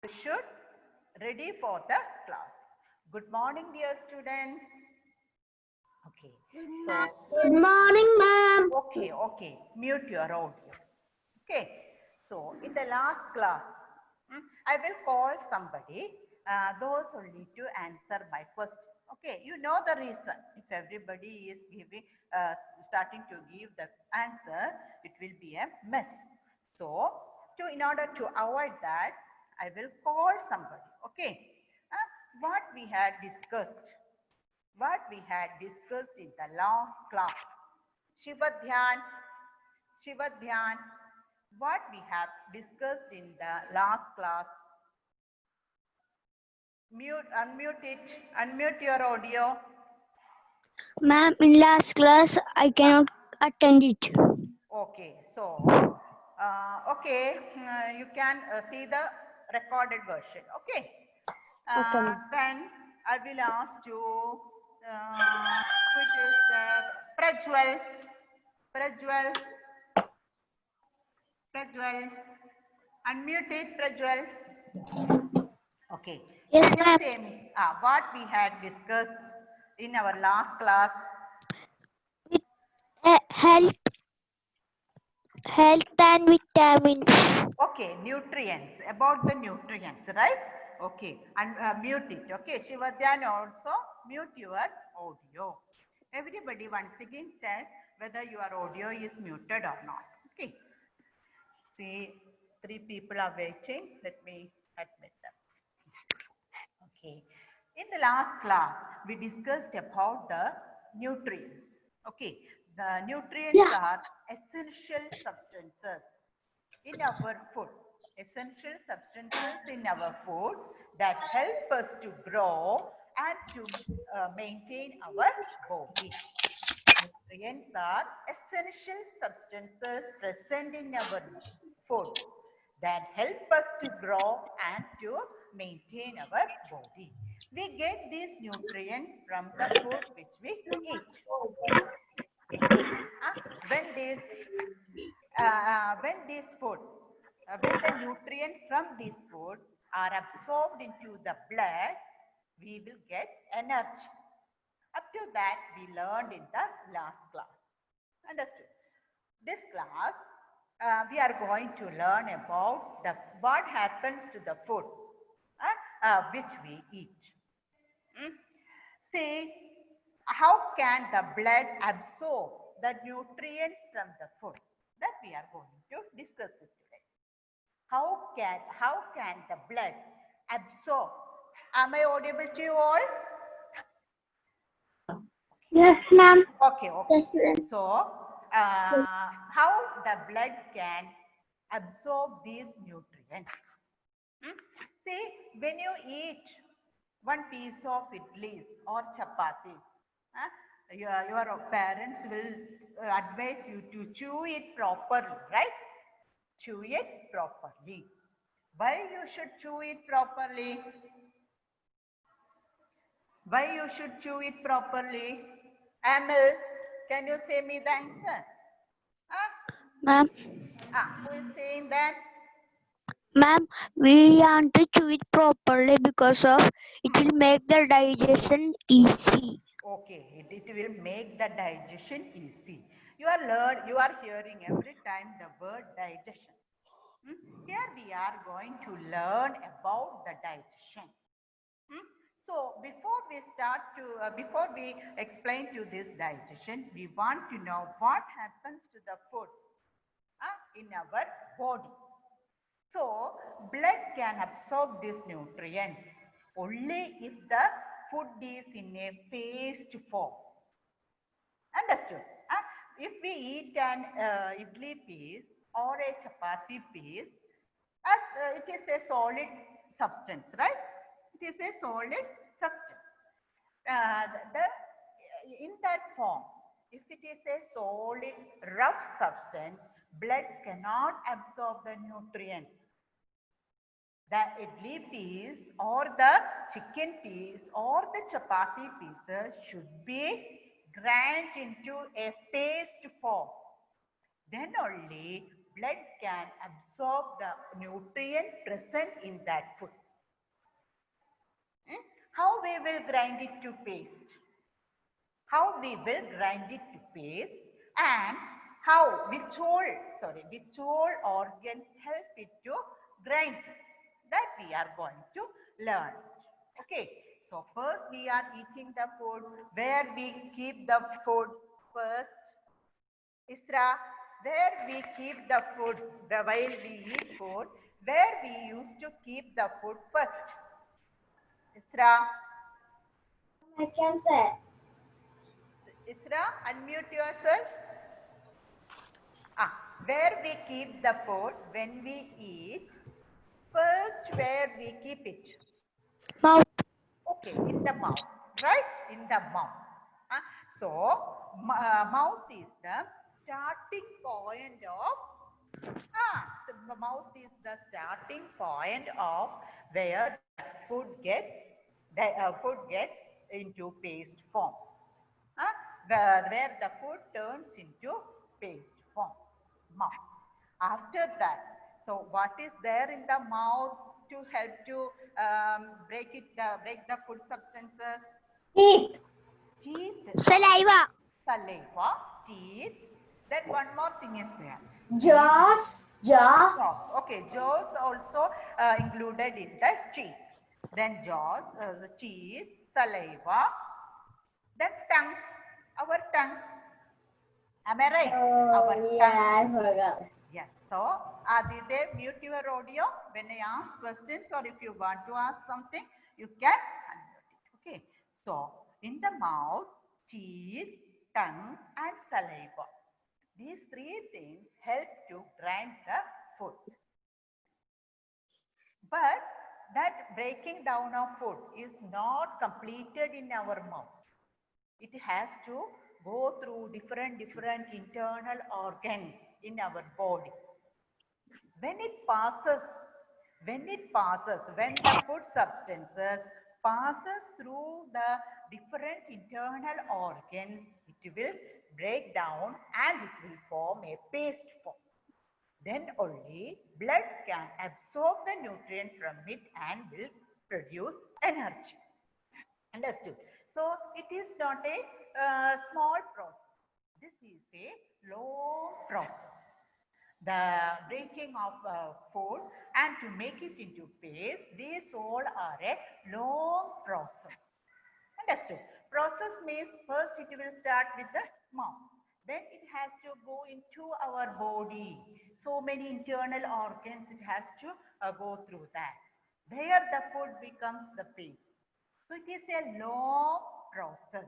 You should ready for the class. Good morning, dear students. Okay, so Good morning, ma'am. okay, mute your audio. Okay, so in the last class, I will call somebody, those who need to answer my question. Okay, you know the reason. If everybody is giving, starting to give the answer, it will be a mess. So, in order to avoid that, I will call somebody. Okay, what we had discussed, in the last class. Shivadhyan, Shivadhyan, what we have discussed in the last class. Unmute it, unmute your audio. Ma'am, in last class, I cannot attend it. Okay, so, you can see the recorded version. Okay, Okay, ma'am. then I will ask you, who it is Prajwal, Prajwal, Prajwal, unmute it, Prajwal. Okay, Yes, can you ma'am. say me what we had discussed in our last class? With health and vitamins. Okay, nutrients, about the nutrients, right? Okay, and mute it. Okay, Shivadhyan also mute your audio. Everybody once again check whether your audio is muted or not. Okay, see, 3 people are waiting. Let me admit them. Okay. In the last class, we discussed about the nutrients. Okay. The nutrients are essential substances in our food. Essential substances in our food that help us to grow and to maintain our body. Nutrients are essential substances present in our food that help us to grow and to maintain our body. We get these nutrients from the food which we eat. See, when this food, when the nutrients from this food are absorbed into the blood, we will get energy. Up to that, we learned in the last class. Understood? This class, we are going to learn about what happens to the food which we eat. Mm? See, how can the blood absorb the nutrients from the food? That we are going to discuss it today. How can the blood absorb? Am I audible to you all? Yes, ma'am. Okay, okay. Yes, ma'am. So, how the blood can absorb these nutrients? See, when you eat one piece of idlis or chapati, your parents will advise you to chew it properly, right? Chew it properly. Why you should chew it properly? Why you should chew it properly? Amil, can you say me the answer? Ma'am, Who is saying that? ma'am, we want to chew it properly because of it will make the digestion easy. Okay, it will make the digestion easy. You are hearing every time the word digestion. Here we are going to learn about the digestion. So before we explain to this digestion, we want to know what happens to the food in our body. So, blood can absorb these nutrients only if the food is in a paste form. Understood? If we eat an idli piece or a chapati piece, as it is a solid substance, right? It is a solid substance. In that form, if it is a solid, rough substance, blood cannot absorb the nutrients. The idli piece or the chicken piece or the chapati pieces should be ground into a paste form. Then only blood can absorb the nutrient present in that food. How we will grind it to paste? How we will grind it to paste, and which all organ help it to grind it, that we are going to learn. Okay, so first we are eating the food. Where we keep the food first? Isra, where we keep the food, while we eat food, where we used to keep the food first? Isra? I can say. Isra, unmute yourself. Where we keep the food when we eat, first where we keep it? Mouth. Okay, in the mouth, right? In the mouth. So, mouth is the starting point of, so the mouth is the starting point of where food gets into paste form. Where the food turns into paste form, mouth. After that, so what is there in the mouth to help to break the food substances? Teeth. Teeth. Saliva. Saliva, teeth. Then one more thing is there. Jaws. Jaw. Jaws. Okay, jaws also included in the teeth. Then jaws, the teeth, saliva. Then tongue, our tongue. Am I right? Our Yeah, tongue. I forgot. Yes. So, Aditya, mute your audio when I ask questions, or if you want to ask something, you can unmute it. Okay. So, in the mouth, teeth, tongue, and saliva. These three things help to grind the food. But that breaking down of food is not completed in our mouth. It has to go through different internal organs in our body. When the food substances passes through the different internal organs, it will break down and it will form a paste form. Then only blood can absorb the nutrient from it and will produce energy. Understood? So it is not a small process. This is a long process. The breaking of food and to make it into paste, these all are a long process. Understood? Process means first it will start with the mouth. Then it has to go into our body. So many internal organs it has to go through that. There the food becomes the paste. So it is a long process.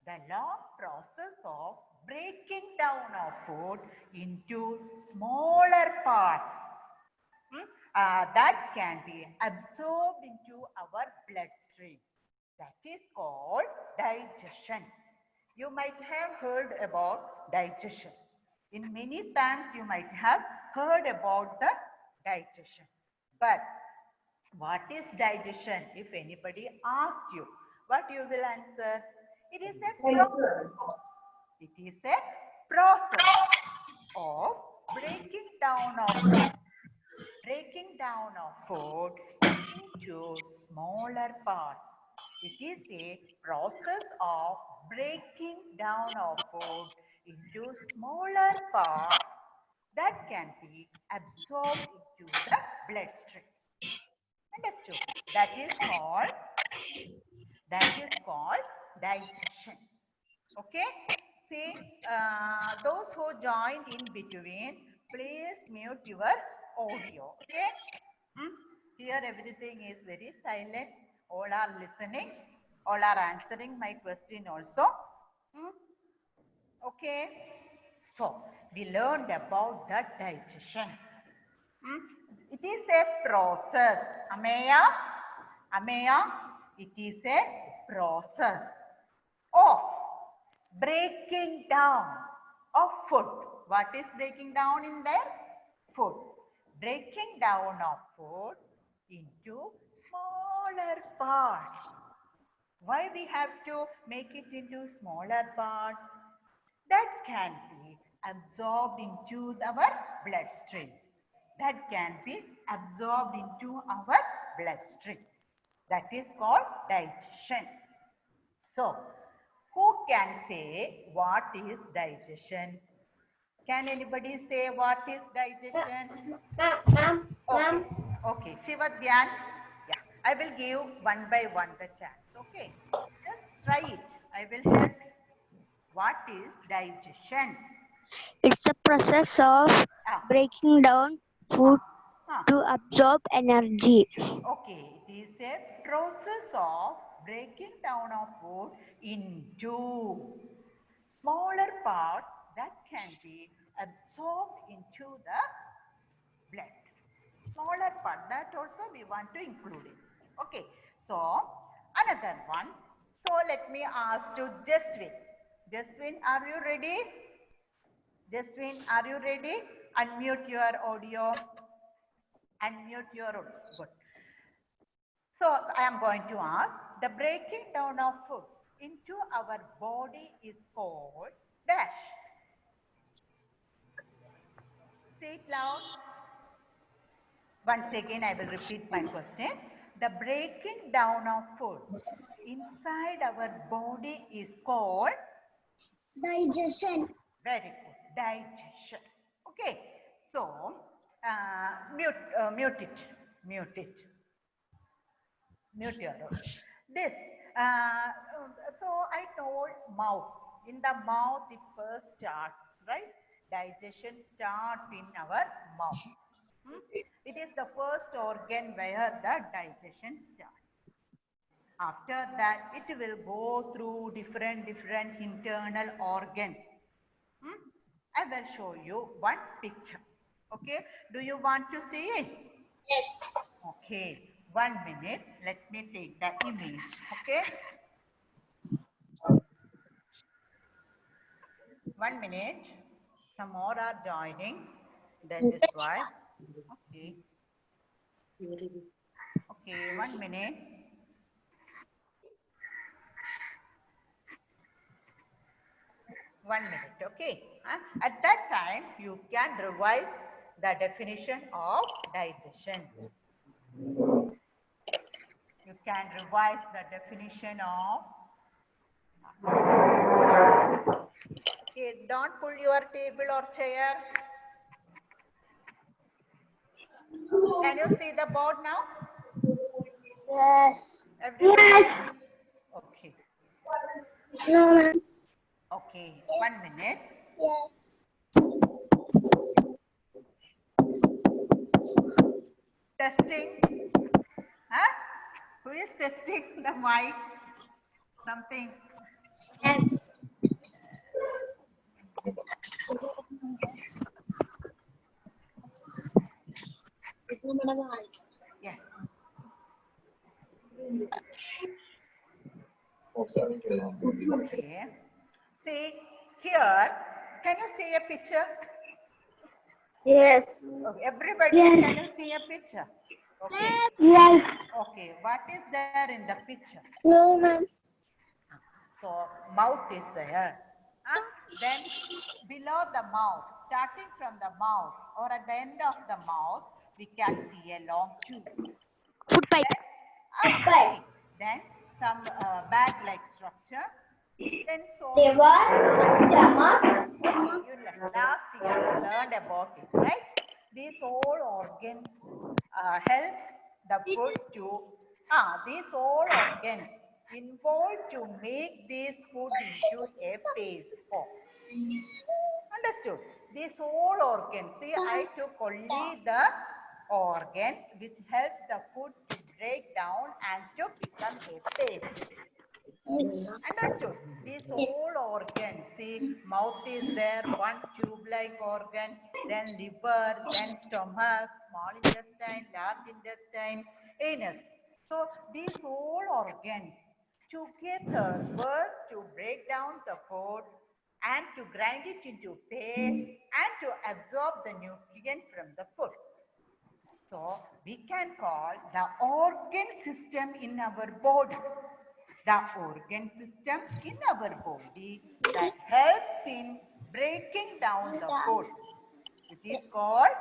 The long process of breaking down of food into smaller parts that can be absorbed into our bloodstream. That is called digestion. You might have heard about digestion. In many times you might have heard about the digestion. But what is digestion? If anybody asks you, what you will answer? It is a process. It is a process of breaking down of food into smaller parts. It is a process of breaking down of food into smaller parts that can be absorbed into the bloodstream. Understood? That is called digestion. Okay? See, those who joined in between, please mute your audio. Okay? Here everything is very silent. All are listening. All are answering my question also. Okay? So, we learned about the digestion. It is a process. Ameya, it is a process of breaking down of food. What is breaking down in there? Food. Breaking down of food into smaller parts. Why we have to make it into smaller parts? That can be absorbed into our bloodstream. That can be absorbed into our bloodstream. That is called digestion. So, who can say what is digestion? Can anybody say what is digestion? Ma'am. Okay, okay. Shivadhyan, yeah, I will give one by one the chance. Okay, just try it. I will help you. What is digestion? It's a process of Ah, breaking down food ah. to absorb energy. Okay, it is a process of breaking down of food into smaller parts that can be absorbed into the blood. Smaller part, that also we want to include it. Okay, so another one. So let me ask to Jaswin. Jaswin, are you ready? Jaswin, are you ready? Unmute your audio. Unmute your audio. Good. So I am going to ask, the breaking down of food into our body is called dash. Say it loud. Once again, I will repeat my question. The breaking down of food inside our body is called Digestion. very good digestion. Okay, so mute it, mute it. Mute your audio. This, so I told mouth. In the mouth, it first starts, right? Digestion starts in our mouth. It is the first organ where the digestion starts. After that, it will go through different internal organs. I will show you one picture. Okay, do you want to see it? Yes. Okay, 1 minute. Let me take the image. Okay, 1 minute. Some more are joining. That is why. Okay. Okay, 1 minute. One minute. Okay. At that time, you can revise the definition of digestion. You can revise the definition of. Okay, don't pull your table or chair. Can you see the board now? Yes. Everybody? Yes. Okay. No, ma'am. Okay. 1 minute. Yes. Testing. Huh? Who is testing the mic? Something. Yes. Yes. Okay. See here. Can you see a picture? Yes. Okay. Everybody, Yes. can you see a picture? Okay. Yes. Okay. What is there in the picture? No, ma'am. So mouth is there. Then below the mouth, starting from the mouth or at the end of the mouth, we can see a long tube. Food pipe. Okay. Then some bag-like structure. Then so Liver, stomach. okay, you last year you learned about it, right? These all organs help the food to these all organs involved to make this food into a paste form. Understood? These all organs. See, I took only the organ which help the food to break down and to become a paste. Yes. Understood? These whole organs, see, mouth is there, one tube-like organ, then liver, then stomach, small intestine, large intestine, anus. So these whole organs together work to break down the food and to grind it into paste and to absorb the nutrient from the food. So we can call the organ system in our body. The organ system in our body that helps in breaking down the food. It is called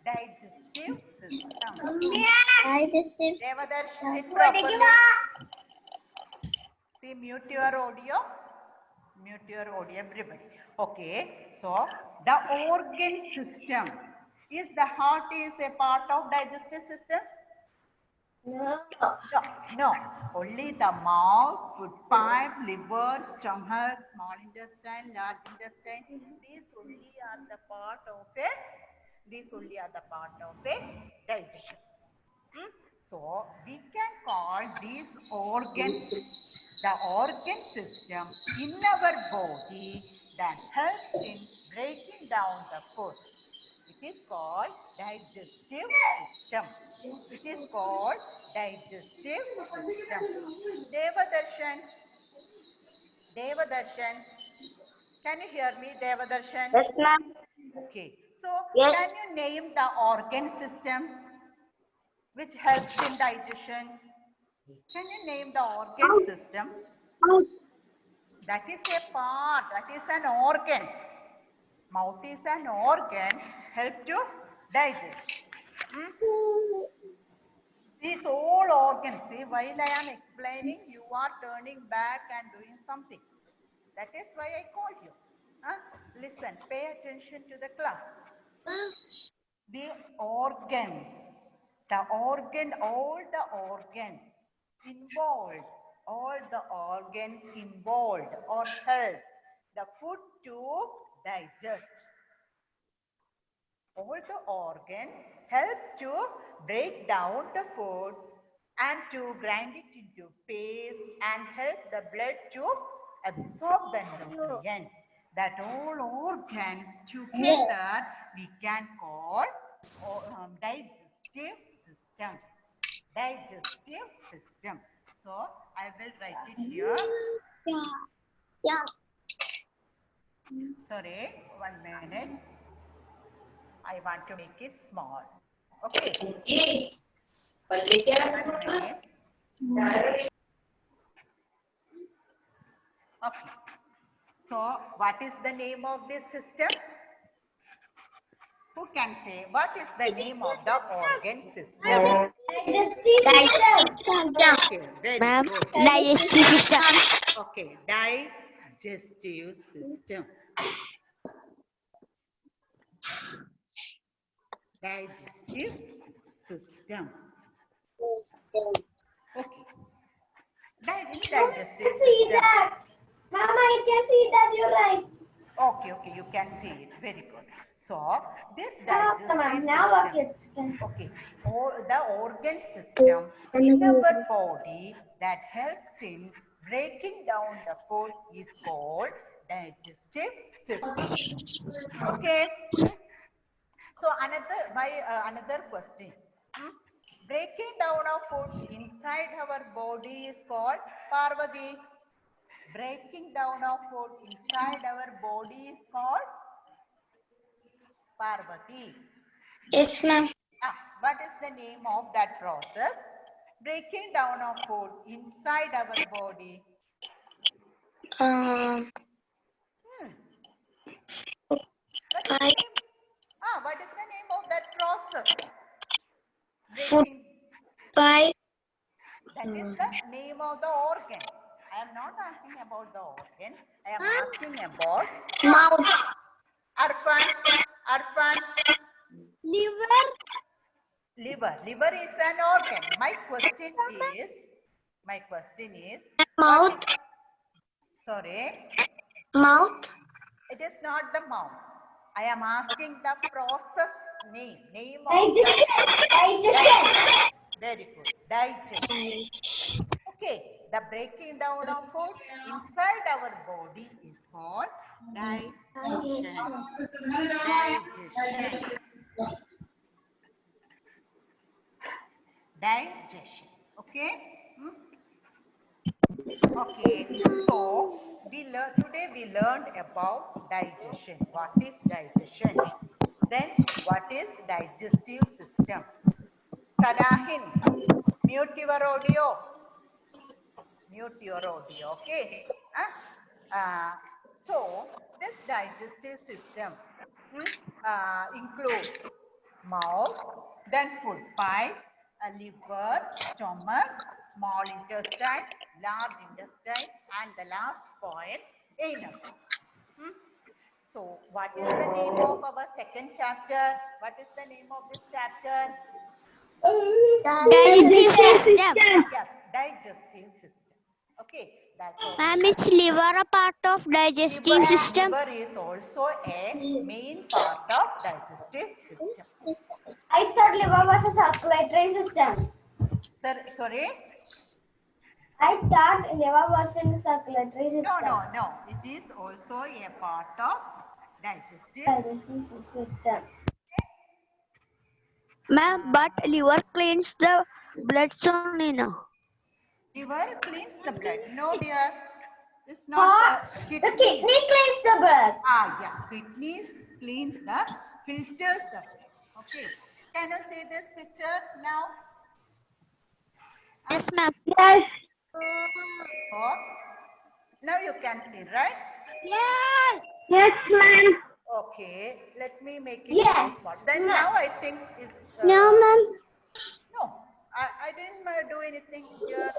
digestive system. Digestive Devadarsh, system. sit properly. See, mute your audio. Mute your audio, everybody. Okay, so the organ system. Is the heart is a part of digestive system? No. No, no. Only the mouth, food pipe, liver, stomach, small intestine, large intestine. These only are the part of a. These only are the part of a digestion. Hmm? So we can call these organs the organ system in our body that helps in breaking down the food. It is called digestive system. It is called digestive system. Devadarshan, Devadarshan, can you hear me, Devadarshan? Yes, ma'am. Okay, so Yes. can you name the organ system which helps in digestion? Can you name the organ system? That is a part, that is an organ. Mouth is an organ, help to digest. These all organs, see, while I am explaining, you are turning back and doing something. That is why I called you. Listen, pay attention to the class. The organs, all the organs involved, all the organs involved or help the food to digest. All the organs help to break down the food and to grind it into paste and help the blood to absorb the nutrients. That all organs together we can call digestive system. Digestive system. So I will write it here. Yeah. Sorry, 1 minute. I want to make it small. Okay. 1 minute. Okay. So, what is the name of this system? Who can say what is the name of the organ system? Okay, very Ma'am, good. digestive system. Okay, digestive system. Digestive system. Okay. Digestive system. Mama, I can see that you're right. Okay, you can see it. Very good. So, this Now, digestive now our system. kids can. Okay, the organ system in our body that helps in breaking down the food is called digestive system. Okay. So another question. Breaking down of food inside our body is called Parvati. Breaking down of food inside our body is called Parvati. Yes, ma'am. What is the name of that process? Breaking down of food inside our body. What is the name of that process? Food Breaking. by That is the name of the organ. I am not asking about the organ. I am asking about mouth. Arfan. Liver. Liver is an organ. My question is Mouth. Sorry. Mouth. It is not the mouth. I am asking the process name. Name of Digestion. Very good. Digestion. Okay. The breaking down of food inside our body is called digestion. Digestion. Okay. Okay. So today we learned about digestion. What is digestion? Then what is digestive system? Sanahin, mute your audio. Mute your audio. Okay. So this digestive system includes mouth, then food pipe, a liver, stomach, small intestine, large intestine, and the last point, anus. Hmm? So what is the name of our second chapter? What is the name of this chapter? Digestive system. Yes, digestive system. Okay, that's all. Ma'am, is liver a part of digestive system? Liver is also a main part of digestive system. I thought liver was a circulatory system. Sir, sorry? I thought liver was in the circulatory system. No. It is also a part of digestive. Digestive system. Ma'am, but liver cleans the blood only, no? Liver cleans the blood. No, dear. It's not The kidney cleans the blood. Yeah. Kidneys cleans the filters the blood. Okay. Can you see this picture now? Yes, ma'am. Yes. So, now you can see, right? Yes. Yes, ma'am. Okay. Let me make it Yes. small. Then now I think is No, ma'am. no. I didn't do anything here.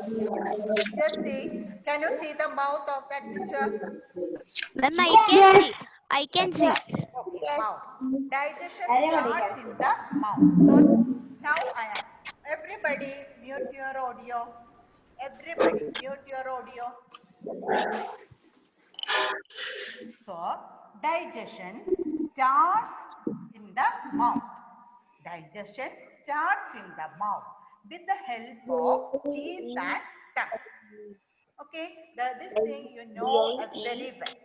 Just see. Can you see the mouth of that picture? Ma'am, I can see. I can see. Okay, mouth. Digestion Everybody starts can in the mouth. So now everybody mute your audio. Everybody mute your audio. So digestion starts in the mouth. Digestion starts in the mouth with the help of teeth and tongue. Okay, this thing you know very well.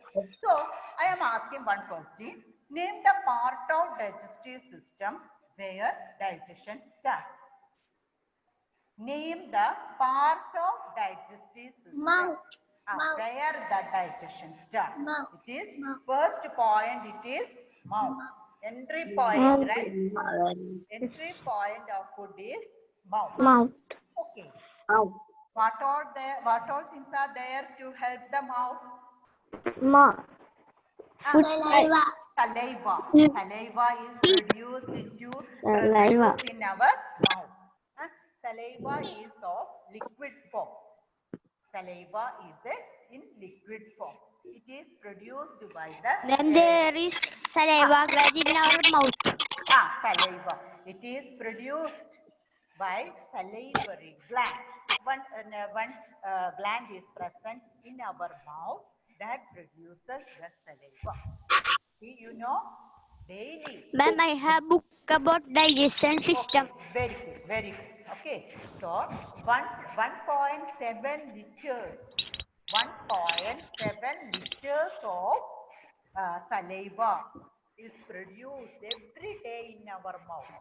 So I am asking one question. Name the part of digestive system where digestion starts. Name the part of digestive system Mouth. where the digestion starts. Mouth. It is first point. It is mouth. Entry point, right? Entry point of food is mouth. Mouth. Okay. What all things are there to help the mouth? Mouth. Saliva. Saliva is produced in our mouth. Saliva is of liquid form. Saliva is in liquid form. It is produced by the Then there is saliva gland in our mouth. saliva. It is produced by salivary gland. One gland is present in our mouth that produces the saliva. See, you know, daily. Ma'am, I have book about digestion system. Okay, very good, very good. Okay, so 1.7 liters, 1.7 liters of saliva is produced every day in our mouth.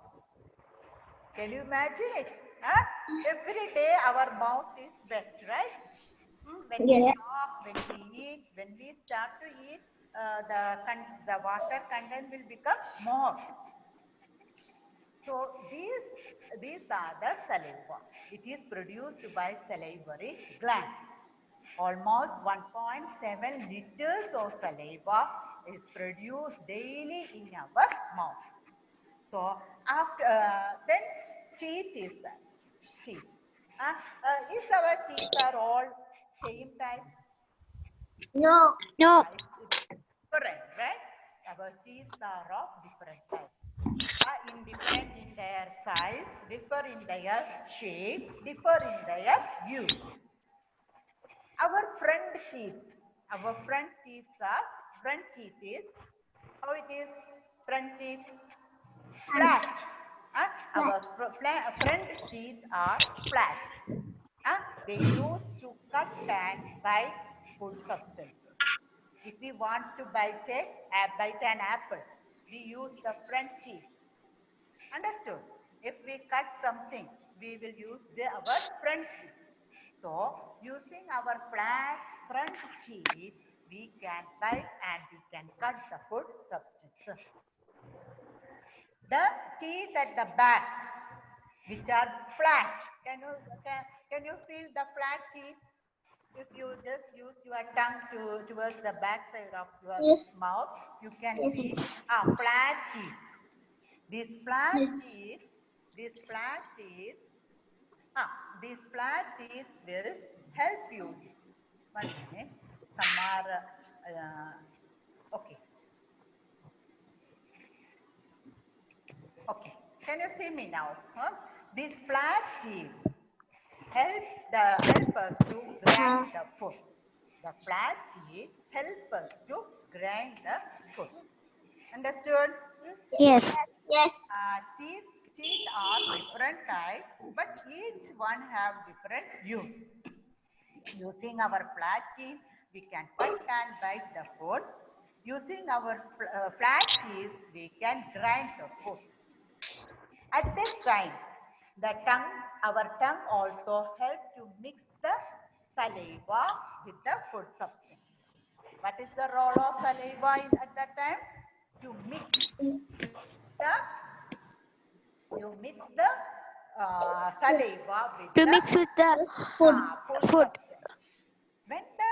Can you imagine it? Huh? Every day our mouth is wet, right? When we Yes. talk, when we eat, when we start to eat, the water content will become more. So these are the saliva. It is produced by salivary gland. Almost 1.7 liters of saliva is produced daily in our mouth. So after then teeth is there. Teeth. Is our teeth are all same type? No. No. Correct, right? Our teeth are of different types. Indifferent in their size, differ in their shape, differ in their use. Our front teeth is, how it is? Front teeth, flat. Our front teeth are flat. They used to cut and bite food substances. If we want to bite an apple, we use the front teeth. Understood? If we cut something, we will use our front teeth. So, using our flat front teeth, we can bite and we can cut the food substances. The teeth at the back, which are flat. Can you feel the flat teeth? If you just use your tongue towards the back side of your Yes. mouth, you can Yes. see flat teeth. These flat Yes. teeth, these flat teeth, these flat teeth will help you. 1 minute. Some are okay. Okay. Can you see me now? These flat teeth help us to grind the food. The flat teeth help us to grind the food. Understood? Yes. Yes. Teeth are different types, but each one have different use. Using our flat teeth, we can cut and bite the food. Using our flat teeth, we can grind the food. At this time, our tongue also helps to mix the saliva with the food substance. What is the role of saliva at that time? To mix Yes. the saliva with To the mix with the Food. food food. substance. When the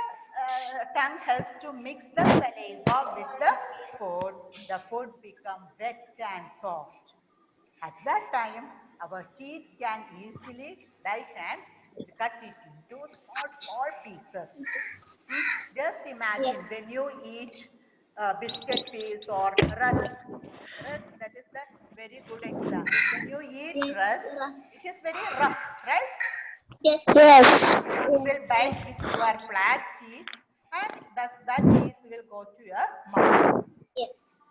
tongue helps to mix the saliva with the food becomes wet and soft. At that time, our teeth can easily bite and cut it into small pieces. Just imagine Yes. when you eat biscuit piece or rusk. Rusk, that is the very good example. When you eat Yes. rusk, it is very rough, right? Yes. Yes. You will bite with your flat teeth and that piece will go to your mouth. Yes.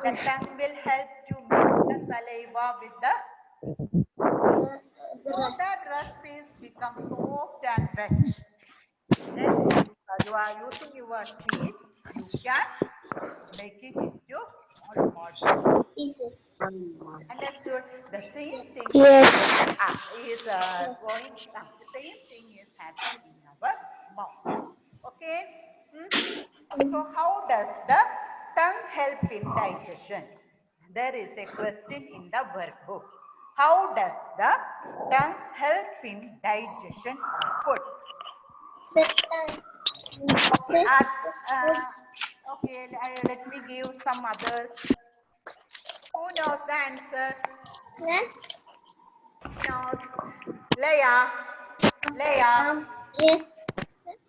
The tongue will help to mix the saliva with the The so rust. that rust piece becomes soft and wet. Then you are using your teeth, you can make it into small Pieces. understood. The same thing Yes. is going. The same thing is happening in our mouth. Okay. So how does the tongue help in digestion? There is a question in the workbook. How does the tongue help in digestion of food? The Okay. mixes the food. Okay. Let me give some other. Who knows the answer? Then, Knows. Leia. Leia. yes.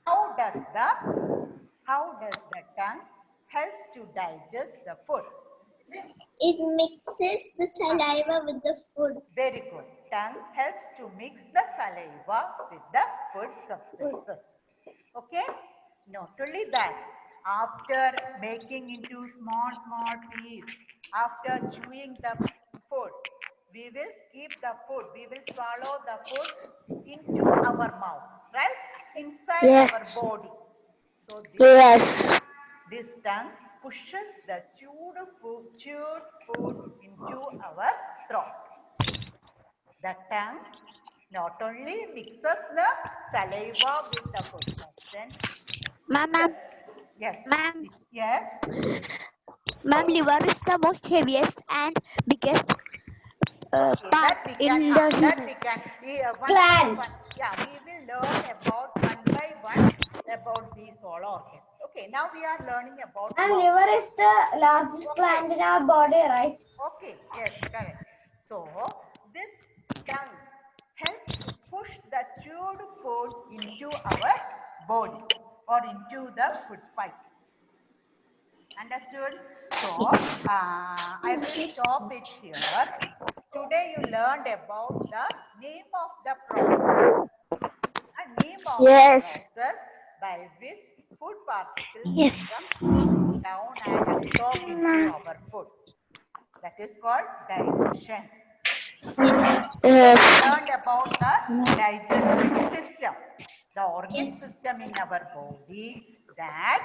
How does the tongue helps to digest the food? It mixes the saliva with the food. Very good. Tongue helps to mix the saliva with the food substances. Okay. Not only that, after making into small pieces, after chewing the food, we will keep the food. We will swallow the food into our mouth, right? Inside our Yes. body. So Yes. this tongue pushes the chewed food into our throat. The tongue not only mixes the saliva with the food substance. Ma'am, Yes. ma'am, Yes. ma'am, liver is the most heaviest and biggest Okay. part That we can. in the That human. we can. One Plant. by one. Yeah, we will learn about one by one about these all organs. Okay. Now we are learning about And mouth. liver is the largest Okay. gland in our body, right? Okay, yes, correct. So this tongue helps to push the chewed food into our body or into the food pipe. Understood? So I will stop it here. Today you learned about the name of the process and name of Yes. the process by which food particles Yes. become down and absorbed into our food. That is called digestion. Today we learned about the digestive system, the organ system in our body that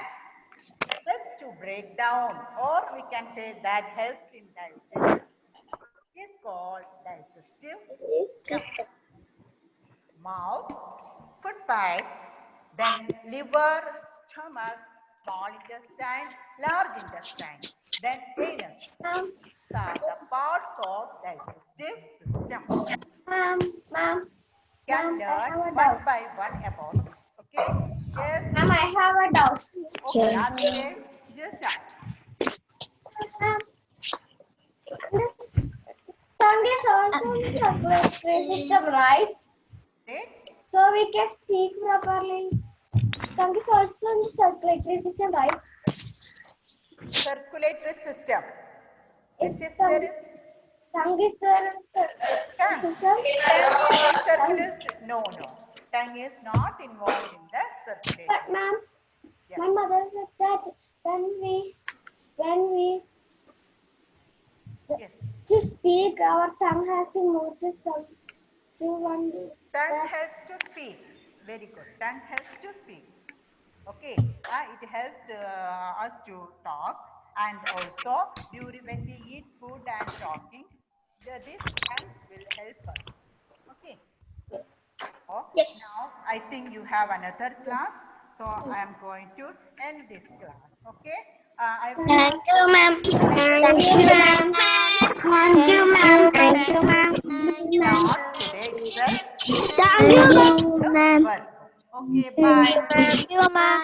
helps to break down, or we can say that helps in digestion, is called digestive System. mouth, food pipe, then liver, stomach, small intestine, large intestine, then anus. These are the parts of digestive system. Ma'am, Can I learn have a one doubt. by one about it. Okay. Yes. Ma'am, I have a doubt. Okay, ask it. Just ask. Ma'am, this tongue is also in circulatory system, right? Right? So we can speak properly. Tongue is also in the circulatory system, right? Circulatory system. Which Is is tongue, there is tongue is the tongue. system? Tongue is in circulatory. No. Tongue is not involved in the circulatory. But ma'am, Yeah. my mother said that when we Yes. to speak, our tongue has to move to some to one. Tongue helps to speak. Very good. Tongue helps to speak. Okay. It helps us to talk, and also during when we eat food and talking, this tongue will help us. Okay. Oh, now I think you have another class, so I am going to end this class. Okay. I will Thank you, ma'am. Thank you, ma'am. Thank you, ma'am. Thank you, ma'am. start today itself. Thank you, ma'am. Work. Okay. Bye. Thank you, ma'am.